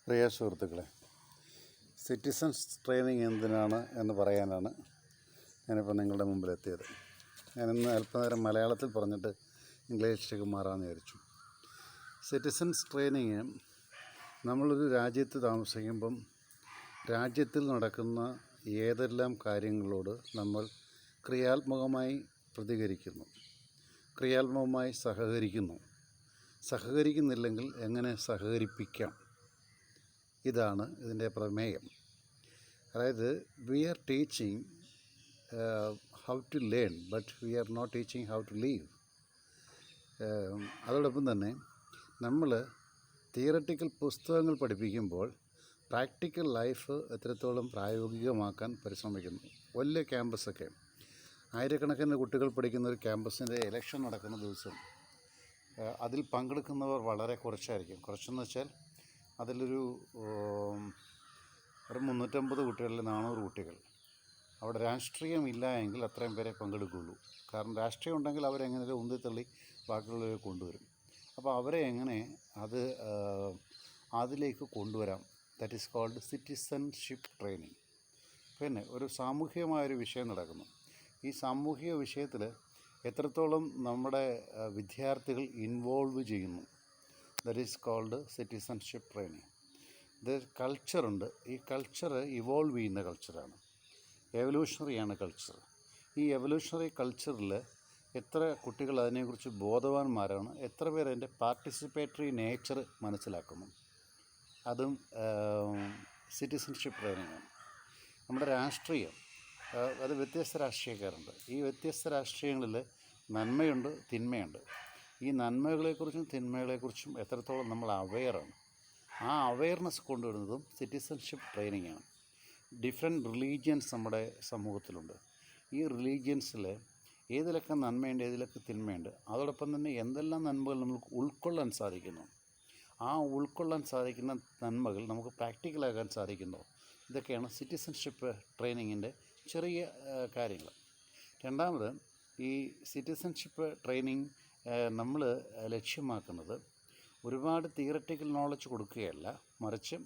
പ്രിയ സുഹൃത്തുക്കളെ, citizens training എന്തിനാണ് എന്ന് പറയാനാണ് ഞാനിപ്പോൾ നിങ്ങളുടെ മുമ്പിലെത്തിയത്. ഞാനിന്ന് അല്പനേരം മലയാളത്തിൽ പറഞ്ഞിട്ട് ഇംഗ്ലീഷിലേക്ക് മാറാമെന്ന് വിചാരിച്ചു. സിറ്റിസൺസ് ട്രെയിനിങ് നമ്മളൊരു രാജ്യത്ത് താമസിക്കുമ്പം രാജ്യത്തിൽ നടക്കുന്ന ഏതെല്ലാം കാര്യങ്ങളോട് നമ്മൾ ക്രിയാത്മകമായി പ്രതികരിക്കുന്നു, ക്രിയാത്മകമായി സഹകരിക്കുന്നില്ലെങ്കിൽ എങ്ങനെ സഹകരിപ്പിക്കാം, ഇതാണ് ഇതിൻ്റെ പ്രമേയം. അതായത് we are teaching how to learn, but we are not teaching how to leave. അതോടൊപ്പം തന്നെ നമ്മൾ തിയററ്റിക്കൽ പുസ്തകങ്ങൾ പഠിപ്പിക്കുമ്പോൾ പ്രാക്ടിക്കൽ ലൈഫ് എത്രത്തോളം പ്രായോഗികമാക്കാൻ പരിശ്രമിക്കുന്നു. വലിയ ക്യാമ്പസൊക്കെ ആയിരക്കണക്കിന് കുട്ടികൾ പഠിക്കുന്ന ഒരു ക്യാമ്പസിൻ്റെ ഇലക്ഷൻ നടക്കുന്ന ദിവസം അതിൽ പങ്കെടുക്കുന്നവർ വളരെ കുറച്ചായിരിക്കും. കുറച്ചെന്ന് വെച്ചാൽ അതിലൊരു 350 കുട്ടികളിൽ 400 കുട്ടികൾ. അവിടെ രാഷ്ട്രീയമില്ല എങ്കിൽ അത്രയും പേരെ പങ്കെടുക്കുകയുള്ളൂ. കാരണം രാഷ്ട്രീയം ഉണ്ടെങ്കിൽ അവരെങ്ങനെ ഉന്തിത്തള്ളി ബാക്കിയുള്ളവരെ കൊണ്ടുവരും. അപ്പോൾ അവരെ എങ്ങനെ അതിലേക്ക് കൊണ്ടുവരാം, that is called citizenship training. പിന്നെ ഒരു സാമൂഹികമായൊരു വിഷയം നടക്കുന്നു. ഈ സാമൂഹിക വിഷയത്തിൽ എത്രത്തോളം നമ്മുടെ വിദ്യാർത്ഥികൾ ഇൻവോൾവ് ചെയ്യുന്നു, that is called citizenship training. ഇത് കൾച്ചറുണ്ട്. ഈ കൾച്ചർ ഇവോൾവ് ചെയ്യുന്ന കൾച്ചറാണ്, എവല്യൂഷണറിയാണ് കൾച്ചർ. ഈ എവല്യൂഷണറി കൾച്ചറിൽ എത്ര കുട്ടികൾ അതിനെക്കുറിച്ച് ബോധവാന്മാരാണ്, എത്ര പേർ അതിൻ്റെ പാർട്ടിസിപ്പേറ്ററി നേച്ചർ മനസ്സിലാക്കുന്നു, അതും സിറ്റിസൺഷിപ്പ് ട്രെയിനിങ്ങാണ്. നമ്മുടെ രാഷ്ട്രീയം, അത് വ്യത്യസ്ത രാഷ്ട്രീയക്കാരുണ്ട്. ഈ വ്യത്യസ്ത രാഷ്ട്രീയങ്ങളിൽ നന്മയുണ്ട്, തിന്മയുണ്ട്. ഈ നന്മകളെക്കുറിച്ചും തിന്മകളെക്കുറിച്ചും എത്രത്തോളം നമ്മൾ അവെയറാണ്, ആ അവെയർനെസ് കൊണ്ടുവരുന്നതും സിറ്റിസൺഷിപ്പ് ട്രെയിനിങ്ങാണ്. ഡിഫറെൻറ്റ് റിലീജിയൻസ് നമ്മുടെ സമൂഹത്തിലുണ്ട്. ഈ റിലീജിയൻസിൽ ഏതിലൊക്കെ നന്മയുണ്ട്, ഏതിലൊക്കെ തിന്മയുണ്ട്, അതോടൊപ്പം തന്നെ എന്തെല്ലാം നന്മകൾ നമുക്ക് ഉൾക്കൊള്ളാൻ സാധിക്കുന്നു, ആ ഉൾക്കൊള്ളാൻ സാധിക്കുന്ന നന്മകൾ നമുക്ക് പ്രാക്ടിക്കലാക്കാൻ സാധിക്കുന്നു. ഇതൊക്കെയാണ് സിറ്റിസൺഷിപ്പ് ട്രെയിനിങ്ങിൻ്റെ ചെറിയ കാര്യങ്ങൾ. രണ്ടാമത്, ഈ സിറ്റിസൺഷിപ്പ് ട്രെയിനിങ് നമ്മൾ ലക്ഷ്യമാക്കുന്നത് ഒരുപാട് തിയററ്റിക്കൽ നോളജ് കൊടുക്കുകയല്ല, മറിച്ച്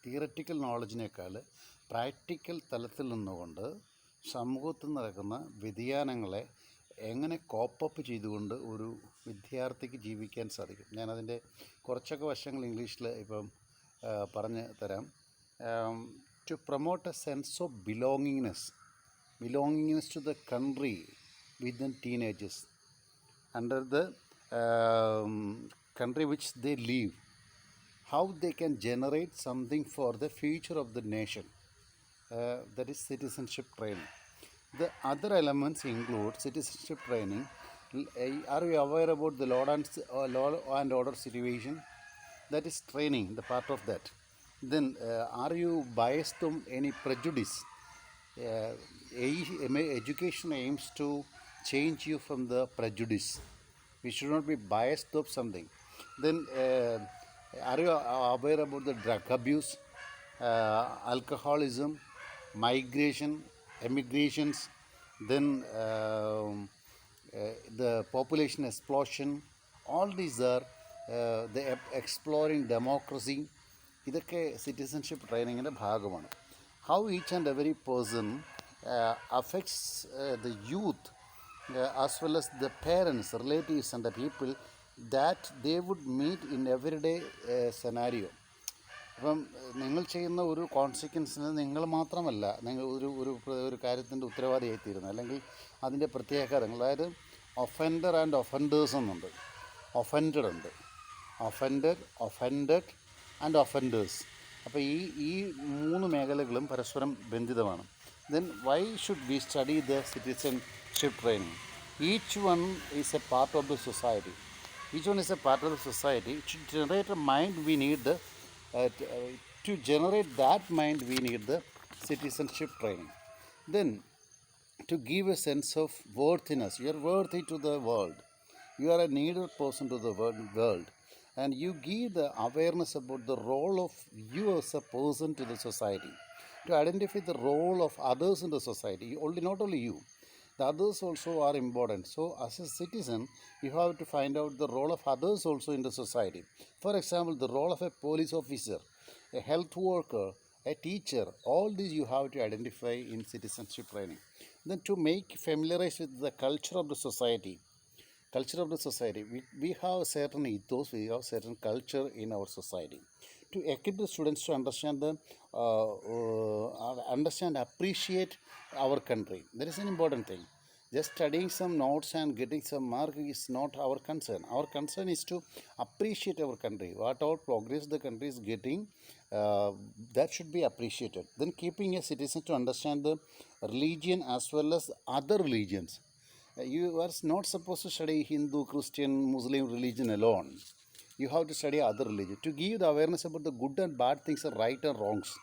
തിയററ്റിക്കൽ നോളജിനേക്കാൾ പ്രാക്ടിക്കൽ തലത്തിൽ നിന്നുകൊണ്ട് സമൂഹത്തിൽ നടക്കുന്ന വ്യതിയാനങ്ങളെ എങ്ങനെ കോപ്പപ്പ് ചെയ്തുകൊണ്ട് ഒരു വിദ്യാർത്ഥിക്ക് ജീവിക്കാൻ സാധിക്കും. ഞാനതിൻ്റെ കുറച്ചൊക്കെ വശങ്ങൾ ഇംഗ്ലീഷിൽ ഇപ്പം പറഞ്ഞു തരാം. To promote a sense of belongingness to the country within teenagers under the country which they live, how they can generate something for the future of the nation, that is citizenship training. The other elements include citizenship training. Are you aware about the law and order situation? That is training, the part of that. Then are you biased to any prejudice? Education aims to change you from the prejudice. We should not be biased of something. Then are you aware about the drug abuse, alcoholism, migration, emigrations, then the population explosion? All these are the exploring democracy. ഇതൊക്കെ citizenship ട്രെയിനിങ്ങിൻ്റെ ഭാഗമാണ്. How each and every person affects the youth as well as the parents, relatives and the people that they would meet in everyday scenario. അപ്പം നിങ്ങൾ ചെയ്യുന്ന ഒരു കോൺസിക്വൻസിന് നിങ്ങൾ മാത്രമല്ല നിങ്ങൾ ഒരു കാര്യത്തിൻ്റെ ഉത്തരവാദിയായിത്തീരുന്നത്, അല്ലെങ്കിൽ അതിൻ്റെ പ്രത്യേക കാര്യങ്ങൾ. അതായത് ഒഫൻഡർ ആൻഡ് ഒഫൻഡേഴ്സ് എന്നുണ്ട്, ഒഫൻഡഡ് ഉണ്ട്, ഒഫൻഡഡ് ആൻഡ് ഒഫൻഡേഴ്സ്. അപ്പോൾ ഈ 3 മേഖലകളും പരസ്പരം ബന്ധിതമാണ്. Then why should we study the citizenship training? Each one is a part of the society. To generate a mind, we need the citizenship training. Then to give a sense of worthiness, you are worthy to the world, you are a needed person to the world, and you give the awareness about the role of you as a person to the society, to identify the role of others in the society. Not only you, the others also are important. So as a citizen, you have to find out the role of others also in the society. For example, the role of a police officer a health worker, a teacher. All these you have to identify in citizenship training. Then to make familiarize with the culture of the society. Culture of the society. We have certain ethos, we have certain culture in our society. To equip the students to understand understand, appreciate our country. That is an important thing. Just studying some notes and getting some mark is not our concern. Our concern is to appreciate our country. What our progress the country is getting, uh, that should be appreciated. Then keeping a citizen to understand the religion as well as other religions. You are not supposed to study Hindu, Christian, Muslim religion alone. You have to study other religion to give the awareness about the good and bad things, are right and wrongs.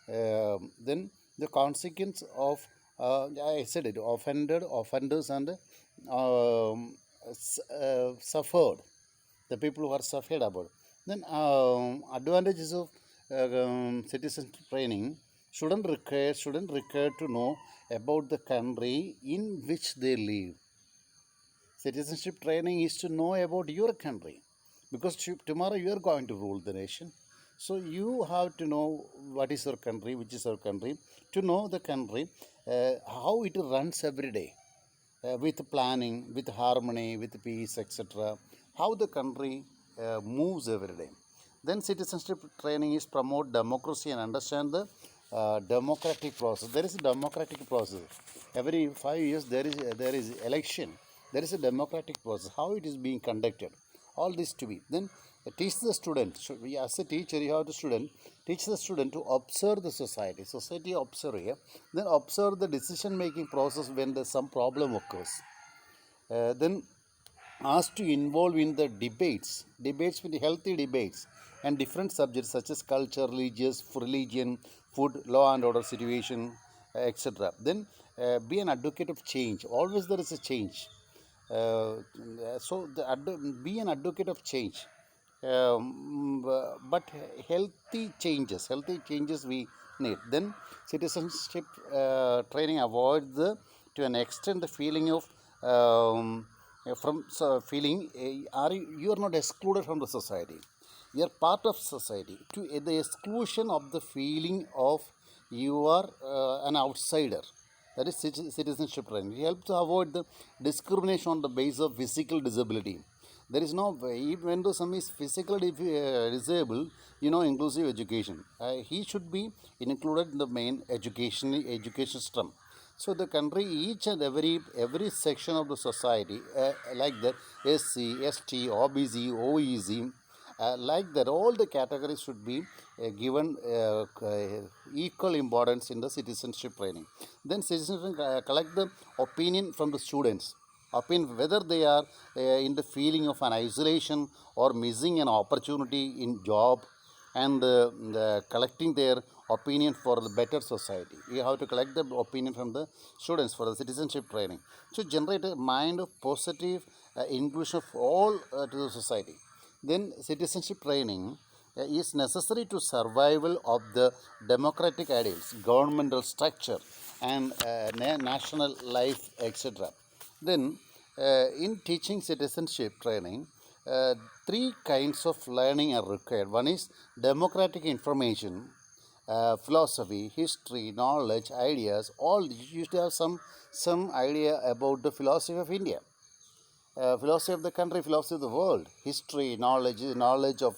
Then the consequence of I said it, offenders and suffered, the people who are suffered about. Then advantages of citizen training. Shouldn't require to know about the country in which they live. Citizenship training is to know about your country, because tomorrow you are going to rule the nation. So you have to know what is your country, which is your country, to know the country, how it runs every day, with planning, with harmony, with peace, etc. How the country moves every day. Then citizenship training is promote democracy and understand the democratic process. There is a democratic process. Every 5 years there is election. There is a democratic process. How it is being conducted. All this to be. Then teach the student. So as a teacher, you have the student. Teach the student to observe the society. Society observe here. Then observe the decision making process when there's some problem occurs. Then asked to involve in the debates with healthy debates and different subjects such as culture, religion, food, law and order situation, etc. Then be an advocate of change. Always there is a change. Uh, be an advocate of change. But healthy changes we need. Then citizenship training avoids to an extent the feeling of from so feeling are you are not excluded from the society. You are part of society. To the exclusion of the feeling of you are an outsider. That is citizenship training. It helps to avoid the discrimination on the basis of physical disability. There is no way, even though some is physically disabled, inclusive education. He should be included in the main education system. So the country, each and every section of the society, like that, SC, ST, OBC, OEC, like that, all the categories should be given equal importance in the citizenship training. Then citizenship collect the opinion from the students, opinion whether they are in the feeling of an isolation or missing an opportunity in job, and collecting their opinion for the better society. You have to collect the opinion from the students for the citizenship training to generate a mind of positive inclusion of all to the society. Then citizenship training is necessary to survival of the democratic ideals, governmental structure, and national life, etc. Then in teaching citizenship training, uh, three kinds of learning are required. One is democratic information, philosophy, history, knowledge, ideas. All you used to have some idea about the philosophy of India, philosophy of the country, philosophy of the world, history, knowledge of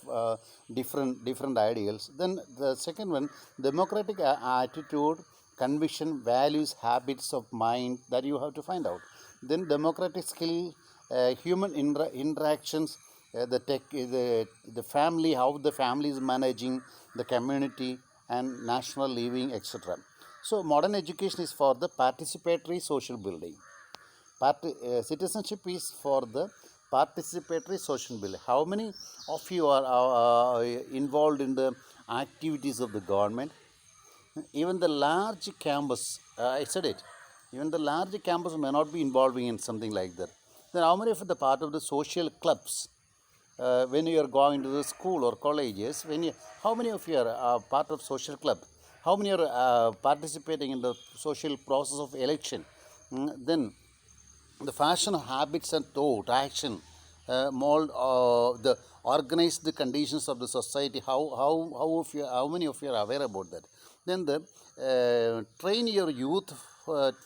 different ideals. Then the second one, democratic attitude, conviction, values, habits of mind that you have to find out. Then democratic skill, human interactions, the family, how the family is managing the community and national living, etc. So modern education is for the participatory social building. Citizenship is for the participatory social building. How many of you are involved in the activities of the government? Even the large campus, I said it, even the large campus may not be involving in something like that. Then how many of the part of the social clubs? When you are going to the school or colleges, how many of you are part of social club? How many are participating in the social process of election? Then the fashion, habits, and thought, action. mold the organized conditions of the society. How many of you are aware about that? Then the train your youth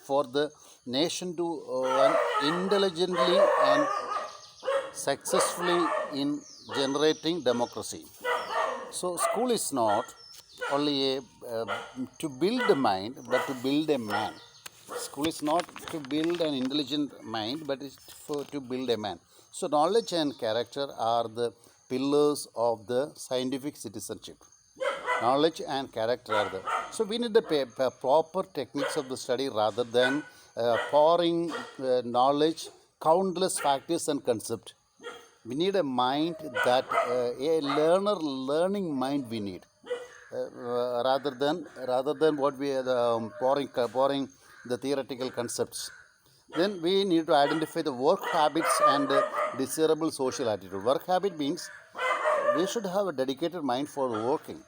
for the nation to intelligently and successfully in generating democracy. So school is not only to build a mind, but to build a man. School is not to build an intelligent mind, but it's to build a man. So knowledge and character are the pillars of the scientific citizenship. Knowledge and character are the. So we need the proper techniques of the study rather than pouring knowledge, countless factors and concepts. We need a mind that a learning mind we need, rather than what we are pouring the theoretical concepts. Then we need to identify the work habits and desirable social attitude. Work habit means we should have a dedicated mind for working.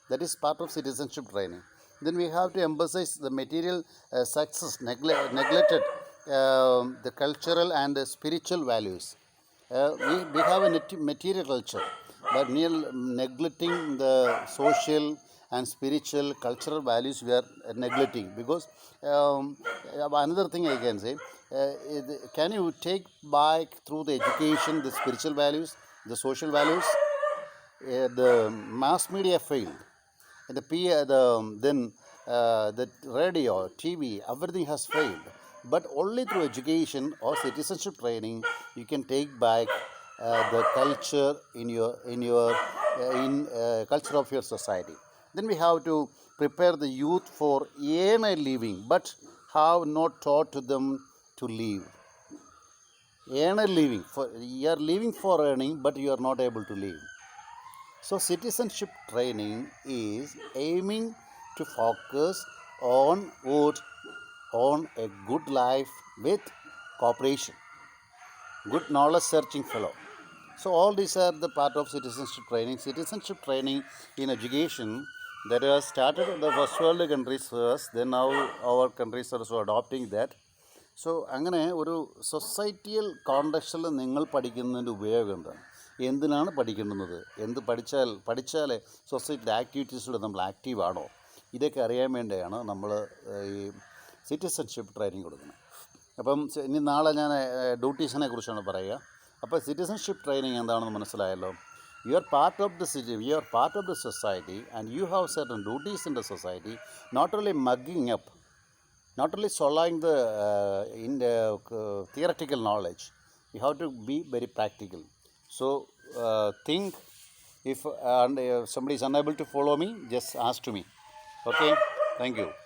That is part of citizenship training. Then we have to emphasize the material success, neglected the cultural and spiritual values. We have a material culture, but neglecting the social and spiritual cultural values we are neglecting. Because another thing I can say, can you take back through the education the spiritual values, the social values? The mass media failed. The radio, TV, everything has failed. But only through education or citizenship training you can take back the culture in culture of your society. Then we have to prepare the youth for earn a living, but have not taught to them to live. Earn a living. You are living for earning, but you are not able to live. So, citizenship training is aiming to focus on what? On a good life with cooperation, good knowledge searching fellow. So, all these are the part of citizenship training. Citizenship training in education that has started in the first world countries first, then now our countries are also adopting that. So അങ്ങനെ ഒരു societal കോണ്ടക്സ്റ്റിൽ നിങ്ങൾ പഠിക്കുന്നതിൻ്റെ ഉപയോഗം എന്താണ്, എന്തിനാണ് പഠിക്കുന്നത്, പഠിച്ചാൽ സൊസൈറ്റിയുടെ ആക്ടിവിറ്റീസിലൂടെ നമ്മൾ ആക്റ്റീവാണോ, ഇതൊക്കെ അറിയാൻ വേണ്ടിയാണ് നമ്മൾ ഈ സിറ്റിസൺഷിപ്പ് ട്രെയിനിങ് കൊടുക്കുന്നത്. അപ്പം ഇനി നാളെ ഞാൻ ഡ്യൂട്ടീസിനെ കുറിച്ചാണ് പറയുക. അപ്പോൾ സിറ്റിസൺഷിപ്പ് ട്രെയിനിങ് എന്താണെന്ന് മനസ്സിലായല്ലോ. You are part of the city, you are part of the society and you have certain duties in the society, not only mugging up, not only swallowing the theoretical knowledge. You have to be very practical. So think, if somebody is unable to follow me, just ask to me. Okay, thank you.